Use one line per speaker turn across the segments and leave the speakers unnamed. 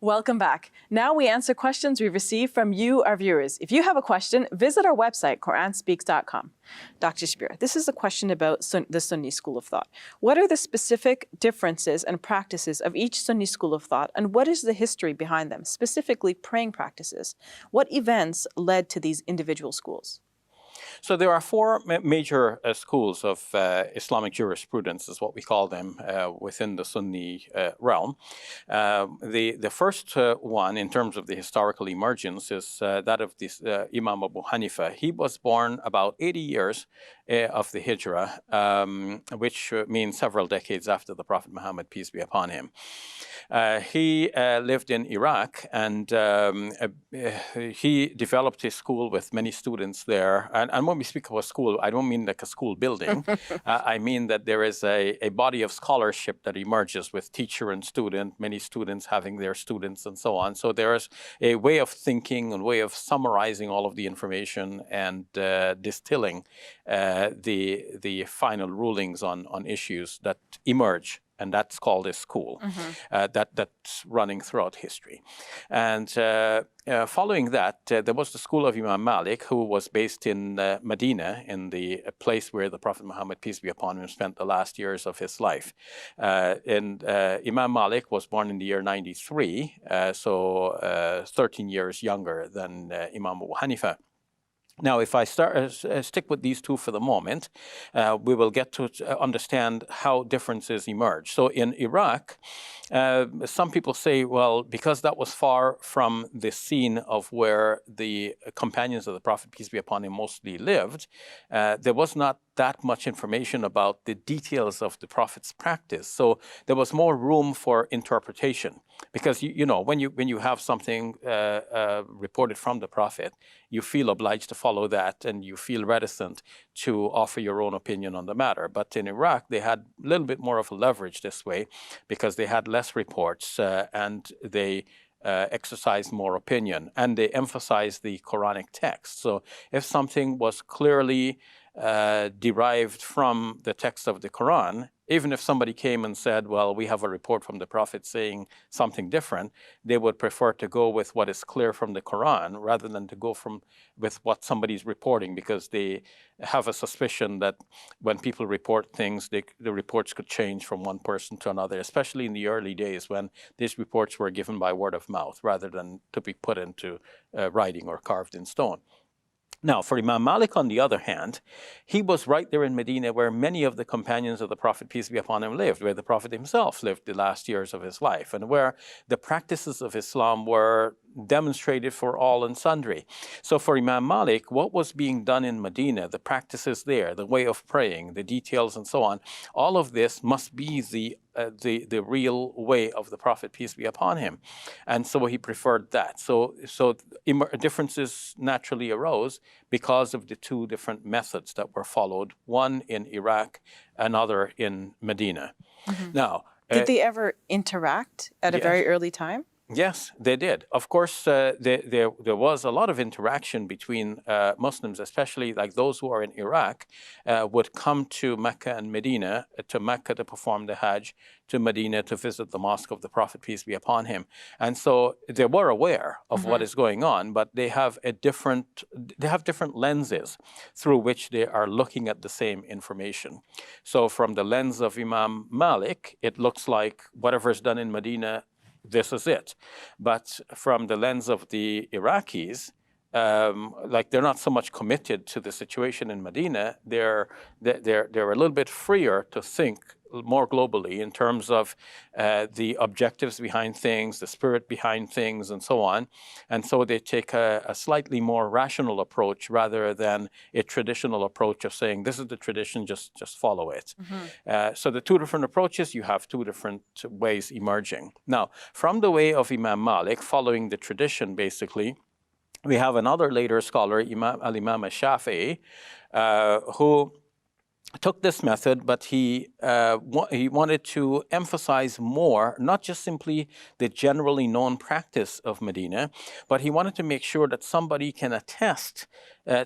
Welcome back. Now we answer questions we receive from you, our viewers. If you have a question, visit our website, QuranSpeaks.com. Dr. Shabir, this is a question about the Sunni school of thought. What are the specific differences and practices of each Sunni school of thought, and what is the history behind them, specifically praying practices? What events led to these individual schools?
So there are four major schools of Islamic jurisprudence, is what we call them, within the Sunni realm. The first one, in terms of the historical emergence, is that of this, Imam Abu Hanifa. He was born about 80 years of the Hijrah, which means several decades after the Prophet Muhammad, peace be upon him. He lived in Iraq, and he developed his school with many students there. And when we speak of a school, I don't mean like a school building. I mean that there is a body of scholarship that emerges with teacher and student, many students having their students and so on. So there is a way of thinking and way of summarizing all of the information and distilling the final rulings on issues that emerge. And that's called a school. That's running throughout history. And following that, there was the school of Imam Malik, who was based in Medina, in the place where the Prophet Muhammad, peace be upon him, spent the last years of his life. And Imam Malik was born in the year 93, so 13 years younger than Imam Abu Hanifa. Now, if I stick with these two for the moment, we will get to understand how differences emerge. So in Iraq, some people say, well, because that was far from the scene of where the companions of the Prophet, peace be upon him, mostly lived, there was not that much information about the details of the Prophet's practice. So there was more room for interpretation. Because, you know, when you have something reported from the Prophet, you feel obliged to follow that, and you feel reticent to offer your own opinion on the matter. But in Iraq, they had a little bit more of a leverage this way, because they had less reports and they exercised more opinion, and they emphasized the Quranic text. So if something was clearly derived from the text of the Quran, even if somebody came and said, well, we have a report from the Prophet saying something different, they would prefer to go with what is clear from the Quran rather than to go with what somebody's reporting, because they have a suspicion that when people report things, the reports could change from one person to another, especially in the early days when these reports were given by word of mouth rather than to be put into writing or carved in stone. Now, for Imam Malik, on the other hand, he was right there in Medina where many of the companions of the Prophet, peace be upon him, lived, where the Prophet himself lived the last years of his life, and where the practices of Islam were demonstrated for all and sundry. So for Imam Malik, what was being done in Medina, the practices there, the way of praying, the details and so on, all of this must be the real way of the Prophet, peace be upon him. And so he preferred that. So differences naturally arose because of the two different methods that were followed, one in Iraq, another in Medina. Now,
did they ever interact at a very early time?
Yes, they did. Of course, there was a lot of interaction between Muslims, especially like those who are in Iraq, would come to Mecca and Medina, to Mecca to perform the Hajj, to Medina to visit the mosque of the Prophet, peace be upon him. And so they were aware of what is going on, but they have different lenses through which they are looking at the same information. So from the lens of Imam Malik, it looks like whatever is done in Medina, this is it. But from the lens of the Iraqis, like they're not so much committed to the situation in Medina, they're a little bit freer to think more globally in terms of the objectives behind things, the spirit behind things, and so on. And so they take a slightly more rational approach rather than a traditional approach of saying, this is the tradition, just follow it. So the two different approaches, you have two different ways emerging. Now, from the way of Imam Malik, following the tradition, basically, we have another later scholar, Al-Imam Shafi, who took this method, but he wanted to emphasize more, not just simply the generally known practice of Medina, but he wanted to make sure that somebody can attest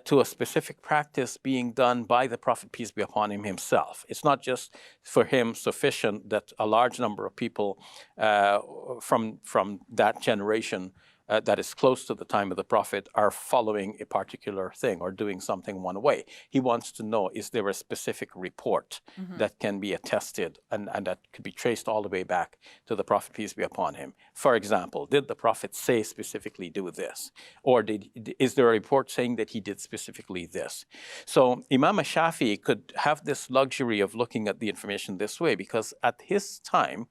to a specific practice being done by the Prophet, peace be upon him, himself. It's not just for him sufficient that a large number of people from that generation that is close to the time of the Prophet are following a particular thing or doing something one way. He wants to know, is there a specific report that can be attested and that could be traced all the way back to the Prophet, peace be upon him? For example, did the Prophet say specifically do this? Or is there a report saying that he did specifically this? So Imam Shafi could have this luxury of looking at the information this way because at his time,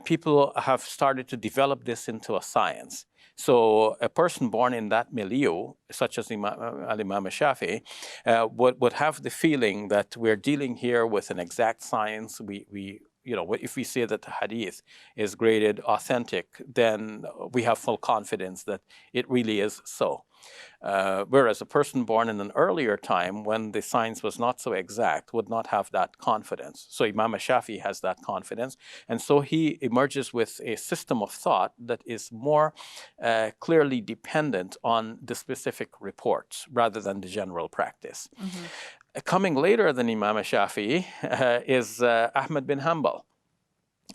people have started to develop this into a science. So a person born in that milieu, such as Imam Shafi, would have the feeling that we're dealing here with an exact science. If we say that the hadith is graded authentic, then we have full confidence that it really is so. Whereas a person born in an earlier time, when the science was not so exact, would not have that confidence. So Imam Shafi has that confidence, and so he emerges with a system of thought that is more clearly dependent on the specific reports rather than the general practice. Coming later than Imam Shafi is Ahmad bin Hanbal.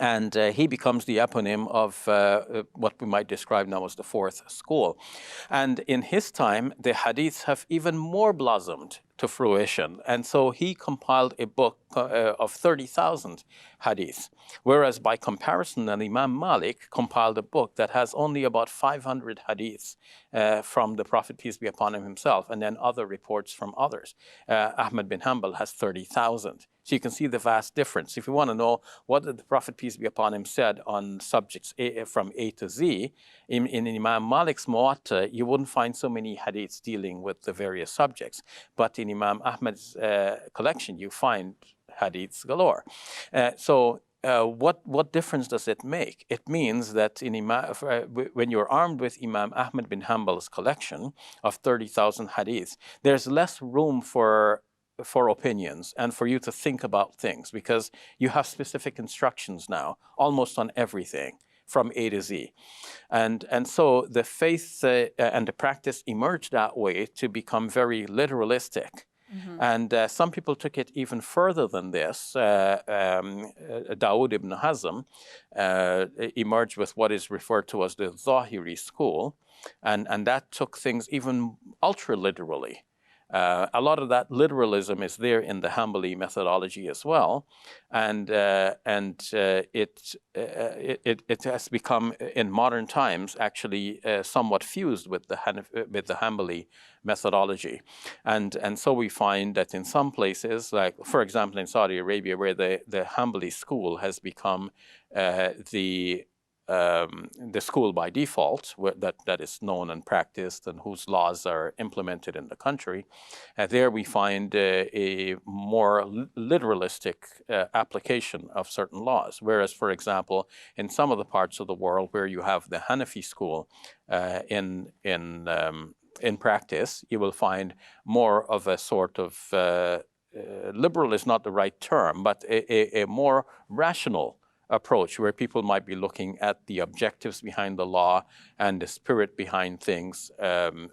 And he becomes the eponym of what we might describe now as the fourth school. And in his time, the hadiths have even more blossomed to fruition. And so he compiled a book of 30,000 hadiths, whereas by comparison, Imam Malik compiled a book that has only about 500 hadiths from the Prophet, peace be upon him, himself, and then other reports from others. Ahmad bin Hanbal has 30,000. So you can see the vast difference. If you want to know what did the Prophet, peace be upon him, said on subjects from A to Z, in Imam Malik's Muwatta, you wouldn't find so many hadiths dealing with the various subjects. But in Imam Ahmad's collection, you find hadiths galore. What difference does it make? It means that when you're armed with Imam Ahmad bin Hanbal's collection of 30,000 hadiths, there's less room for opinions and for you to think about things because you have specific instructions now almost on everything from A to Z. And so the faith and the practice emerged that way to become very literalistic. And some people took it even further than this. Dawood ibn Hazm emerged with what is referred to as the Zahiri school, and that took things even ultra-literally. A lot of that literalism is there in the Hanbali methodology as well, and it has become in modern times actually somewhat fused with the Hanbali methodology, and so we find that in some places, like for example in Saudi Arabia, where the Hanbali school has become the school by default that is known and practiced and whose laws are implemented in the country, there we find a more literalistic application of certain laws. Whereas, for example, in some of the parts of the world where you have the Hanafi school in practice, you will find more of a sort of liberal is not the right term, but a more rational approach where people might be looking at the objectives behind the law and the spirit behind things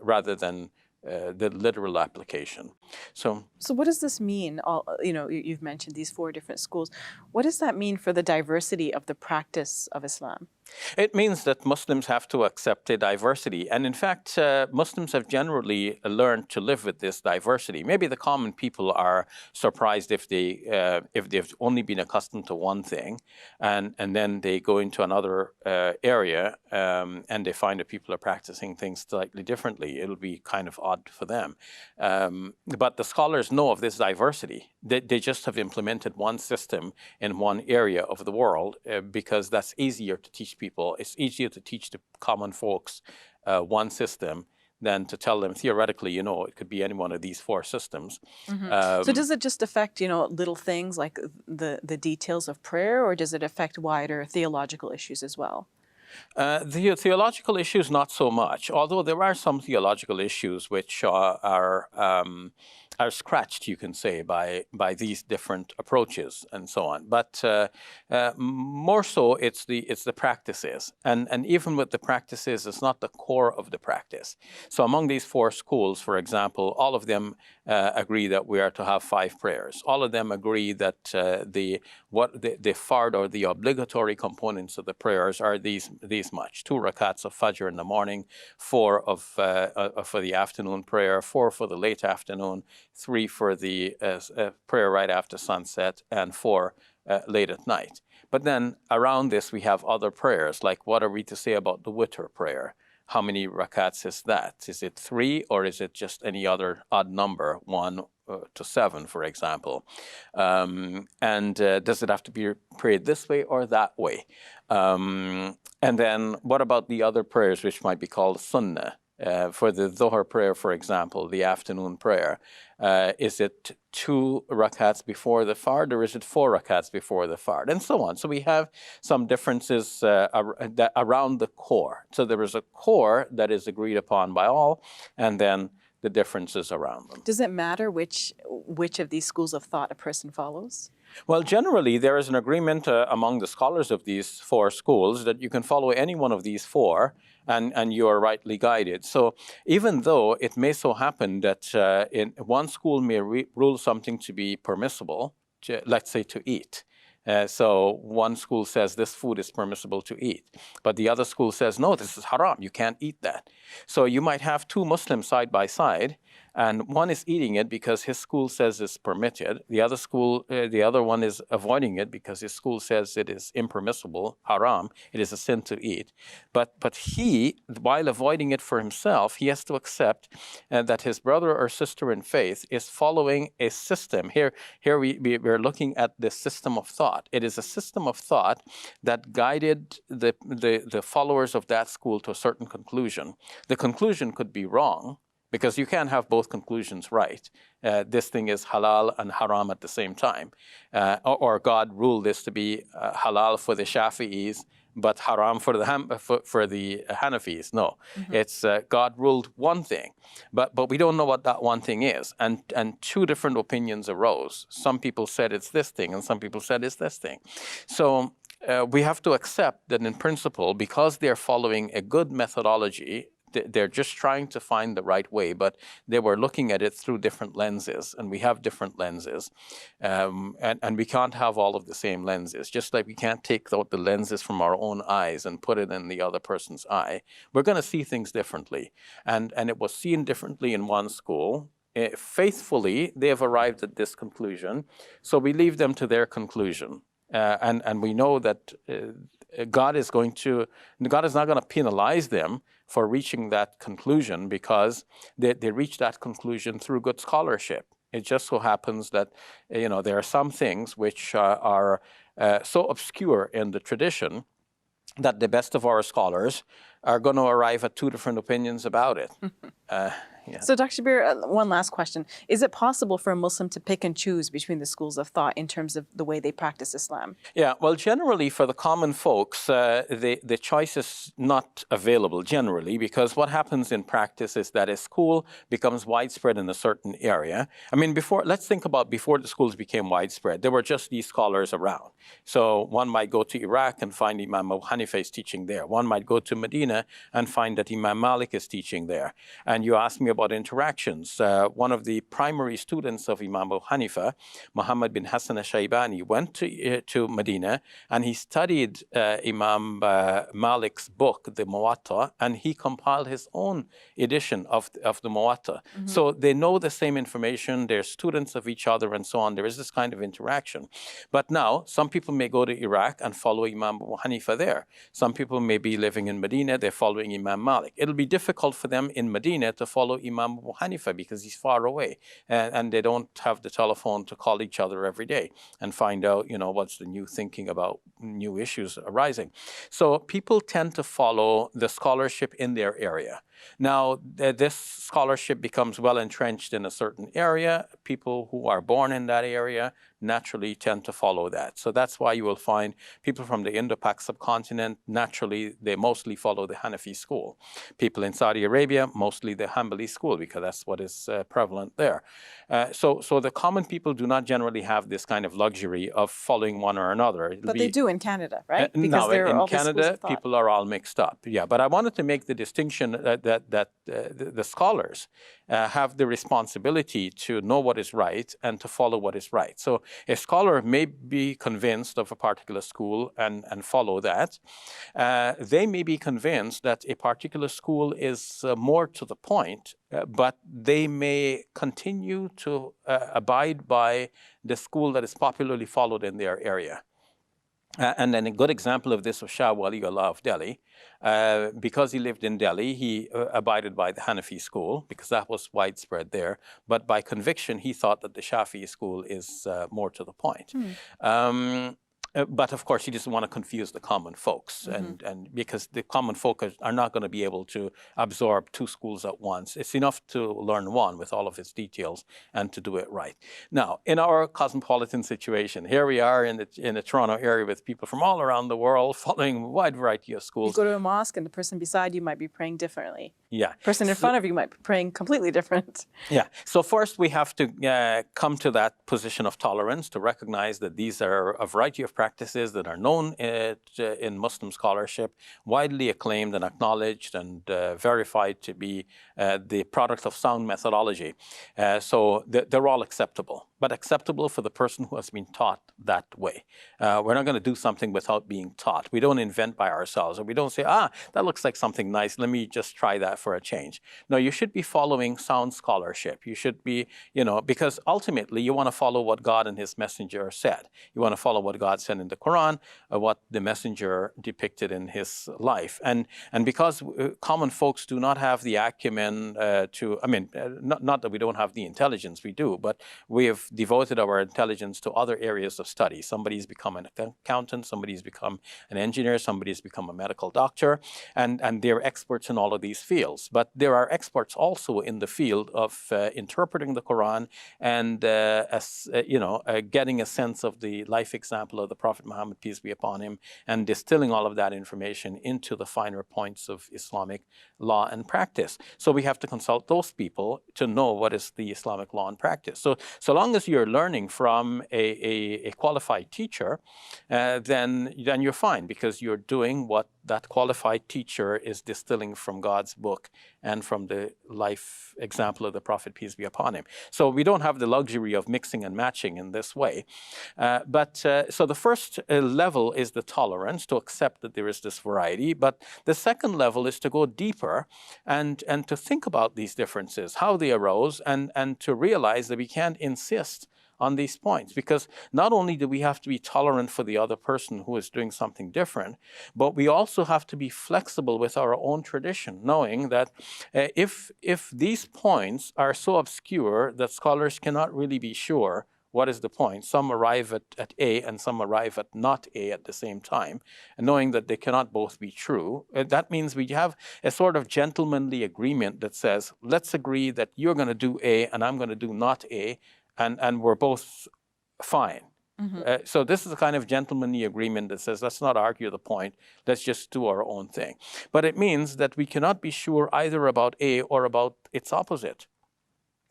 rather than the literal application. So
what does this mean? You've mentioned these four different schools. What does that mean for the diversity of the practice of Islam?
It means that Muslims have to accept a diversity. And in fact, Muslims have generally learned to live with this diversity. Maybe the common people are surprised if they've only been accustomed to one thing, and then they go into another area and they find that people are practicing things slightly differently. It'll be kind of odd for them. But the scholars know of this diversity. They just have implemented one system in one area of the world because that's easier to teach people. It's easier to teach the common folks one system than to tell them theoretically, it could be any one of these four systems.
So does it just affect, little things like the details of prayer, or does it affect wider theological issues as well?
The theological issues, not so much, although there are some theological issues which are are scratched, you can say, by these different approaches and so on. But more so, it's the practices, and even with the practices, it's not the core of the practice. So among these four schools, for example, all of them agree that we are to have 5 prayers. All of them agree that the fard, or the obligatory components of the prayers, are these much: 2 rakats of Fajr in the morning, 4 for the afternoon prayer, 4 for the late afternoon, 3 for the prayer right after sunset, and 4 late at night. But then around this we have other prayers, like what are we to say about the witr prayer? How many rakats is that? Is it 3, or is it just any other odd number, 1 to 7, for example? And does it have to be prayed this way or that way? And then what about the other prayers, which might be called sunnah? For the Dhuhr prayer, for example, the afternoon prayer, is it 2 rakats before the fard, or is it 4 rakats before the fard, and so on. So we have some differences around the core. So there is a core that is agreed upon by all, and then the differences around them.
Does it matter which of these schools of thought a person follows?
Well, generally, there is an agreement among the scholars of these 4 schools that you can follow any one of these 4, and you are rightly guided. So even though it may so happen that in one school may rule something to be permissible, let's say to eat. So one school says this food is permissible to eat, but the other school says, no, this is haram, you can't eat that. So you might have 2 Muslims side by side, and one is eating it because his school says it's permitted. The other one is avoiding it because his school says it is impermissible, haram. It is a sin to eat. But he, while avoiding it for himself, he has to accept that his brother or sister in faith is following a system. Here we're looking at the system of thought. It is a system of thought that guided the followers of that school to a certain conclusion. The conclusion could be wrong, because you can't have both conclusions right. This thing is halal and haram at the same time. Or God ruled this to be halal for the Shafi'is, but haram for the Hanafis. No, it's God ruled one thing, but we don't know what that one thing is. And 2 different opinions arose. Some people said it's this thing, and some people said it's this thing. So we have to accept that in principle, because they're following a good methodology, they're just trying to find the right way, but they were looking at it through different lenses, and we have different lenses. And we can't have all of the same lenses, just like we can't take out the lenses from our own eyes and put it in the other person's eye. We're going to see things differently. And it was seen differently in one school. Faithfully, they have arrived at this conclusion, so we leave them to their conclusion. And we know that God is not going to penalize them for reaching that conclusion, because they reached that conclusion through good scholarship. It just so happens that there are some things which are so obscure in the tradition that the best of our scholars are going to arrive at 2 different opinions about it. Yeah.
So Dr. Shabir, one last question. Is it possible for a Muslim to pick and choose between the schools of thought in terms of the way they practice Islam?
Yeah, well, generally for the common folks, the choice is not available generally, because what happens in practice is that a school becomes widespread in a certain area. I mean, let's think about before the schools became widespread, there were just these scholars around. So one might go to Iraq and find Imam Abu Hanifa is teaching there. One might go to Medina and find that Imam Malik is teaching there. And you ask me about interactions. One of the primary students of Imam Abu Hanifa, Muhammad bin Hassan al-Shaybani, went to Medina, and he studied Imam Malik's book, the Muwatta, and he compiled his own edition of the Muwatta. So they know the same information, they're students of each other, and so on. There is this kind of interaction. But now, some people may go to Iraq and follow Imam Abu Hanifa there. Some people may be living in Medina, they're following Imam Malik. It'll be difficult for them in Medina to follow Imam Abu Hanifa because he's far away, and they don't have the telephone to call each other every day and find out, what's the new thinking about new issues arising. So people tend to follow the scholarship in their area. Now, this scholarship becomes well entrenched in a certain area. People who are born in that area naturally tend to follow that. So that's why you will find people from the Indo-Pak subcontinent, naturally, they mostly follow the Hanafi school. People in Saudi Arabia, mostly the Hanbali school, because that's what is prevalent there. So the common people do not generally have this kind of luxury of following one or another.
But they do in Canada, right? Because
no,
there are
in
all these schools
Canada,
of thought.
people are all mixed up. Yeah, but I wanted to make the distinction that the scholars have the responsibility to know what is right and to follow what is right. So a scholar may be convinced of a particular school and follow that. They may be convinced that a particular school is more to the point, but they may continue to abide by the school that is popularly followed in their area. And then a good example of this was Shah Waliullah of Delhi. Because he lived in Delhi, he abided by the Hanafi school because that was widespread there. But by conviction, he thought that the Shafi school is more to the point. But of course, he doesn't want to confuse the common folks, and because the common folk are not going to be able to absorb two schools at once. It's enough to learn one with all of its details and to do it right. Now, in our cosmopolitan situation, here we are in the Toronto area with people from all around the world following a wide variety of schools.
You go to a mosque and the person beside you might be praying differently.
Yeah.
The person in front of you might be praying completely different.
Yeah. So first we have to come to that position of tolerance to recognize that these are a variety of practices that are known in Muslim scholarship, widely acclaimed and acknowledged and verified to be the product of sound methodology. So they're all acceptable, but acceptable for the person who has been taught that way. We're not going to do something without being taught. We don't invent by ourselves, or we don't say, that looks like something nice, let me just try that for a change. No, you should be following sound scholarship. You should be, because ultimately you want to follow what God and his messenger said. You want to follow what God said in the Quran, what the messenger depicted in his life. And because common folks do not have the acumen not that we don't have the intelligence, we do, but we have devoted our intelligence to other areas of study. Somebody's become an accountant, somebody's become an engineer, somebody's become a medical doctor, and they're experts in all of these fields. But there are experts also in the field of interpreting the Quran and getting a sense of the life example of the Prophet Muhammad, peace be upon him, and distilling all of that information into the finer points of Islamic law and practice. So we have to consult those people to know what is the Islamic law and practice. So long as you're learning from a qualified teacher, then you're fine, because you're doing what that qualified teacher is distilling from God's book and from the life example of the Prophet, peace be upon him. So we don't have the luxury of mixing and matching in this way. So the first level is the tolerance, to accept that there is this variety. But the second level is to go deeper and to think about these differences, how they arose, and to realize that we can't insist on these points, because not only do we have to be tolerant for the other person who is doing something different, but we also have to be flexible with our own tradition, knowing that if these points are so obscure that scholars cannot really be sure what is the point, some arrive at A and some arrive at not A at the same time, and knowing that they cannot both be true, that means we have a sort of gentlemanly agreement that says, let's agree that you're going to do A and I'm going to do not A, and we're both fine. So this is a kind of gentlemanly agreement that says, let's not argue the point, let's just do our own thing. But it means that we cannot be sure either about A or about its opposite.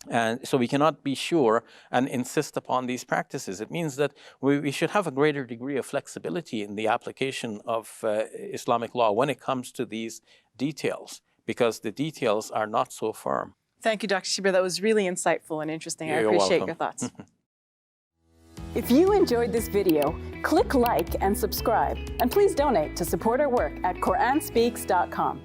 And so we cannot be sure and insist upon these practices. It means that we should have a greater degree of flexibility in the application of Islamic law when it comes to these details, because the details are not so firm.
Thank you, Dr. Shabir. That was really insightful and interesting. I appreciate your thoughts.
If you enjoyed this video, click like and subscribe. And please donate to support our work at QuranSpeaks.com.